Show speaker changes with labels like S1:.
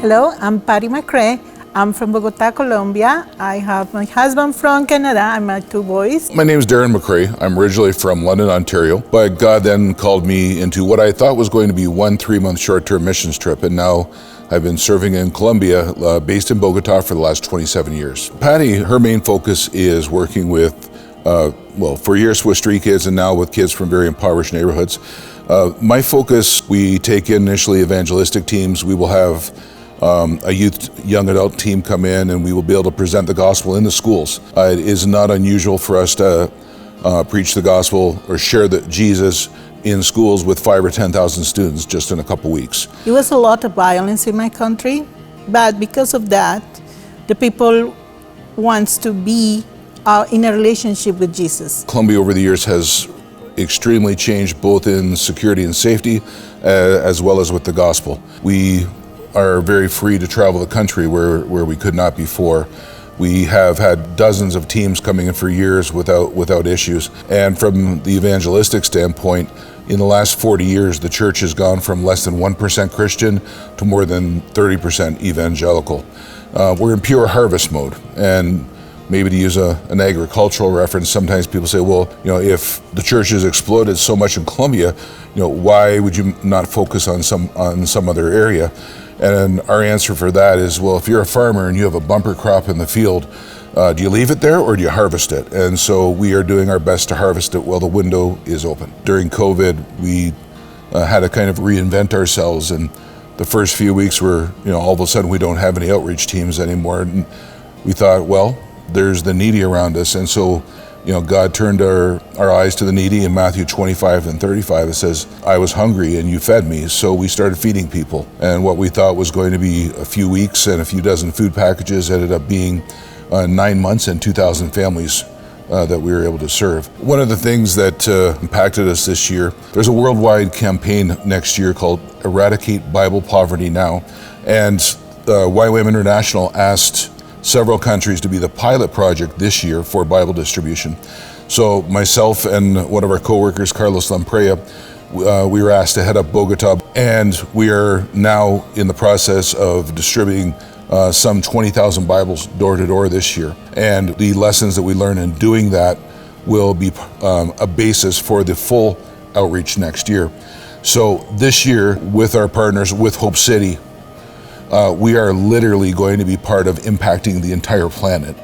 S1: Hello, I'm Patty McCrea. I'm from Bogota, Colombia. I have my husband from Canada and my two boys.
S2: My name is Darren McCrea. I'm originally from London, Ontario, but God then called me into what I thought was going to be 1 3-month short-term missions trip, and now I've been serving in Colombia, based in Bogota for the last 27 years. Patty, her main focus is working with, for years with street kids and now with kids from very impoverished neighborhoods. My focus, we take in initially evangelistic teams. We will have a youth, young adult team come in, and we will be able to present the gospel in the schools. It is not unusual for us to preach the gospel or share Jesus in schools with 5,000 or 10,000 students just in a couple weeks.
S1: There was a lot of violence in my country, but because of that, the people wants to be in a relationship with Jesus.
S2: Colombia over the years has extremely changed, both in security and safety, as well as with the gospel. We are very free to travel the country where we could not before. We have had dozens of teams coming in for years without issues. And from the evangelistic standpoint, in the last 40 years, the church has gone from less than 1% Christian to more than 30% evangelical. We're in pure harvest mode. And maybe to use an agricultural reference, sometimes people say, well, if the church has exploded so much in Colombia, why would you not focus on some other area? And our answer for that is, well, if you're a farmer and you have a bumper crop in the field, do you leave it there or do you harvest it? And so we are doing our best to harvest it while the window is open. During COVID, we had to kind of reinvent ourselves, and the first few weeks were, all of a sudden we don't have any outreach teams anymore. And we thought, well, there's the needy around us. And so, God turned our eyes to the needy. In Matthew 25 and 35, it says, I was hungry and you fed me. So we started feeding people. And what we thought was going to be a few weeks and a few dozen food packages ended up being 9 months and 2,000 families that we were able to serve. One of the things that impacted us this year, there's a worldwide campaign next year called Eradicate Bible Poverty Now. And YWAM International asked several countries to be the pilot project this year for Bible distribution. So myself and one of our co-workers, Carlos Lamprea, we were asked to head up Bogota, and we are now in the process of distributing some 20,000 Bibles door to door this year. And the lessons that we learn in doing that will be a basis for the full outreach next year. So this year, with our partners, with Hope City, we are literally going to be part of impacting the entire planet.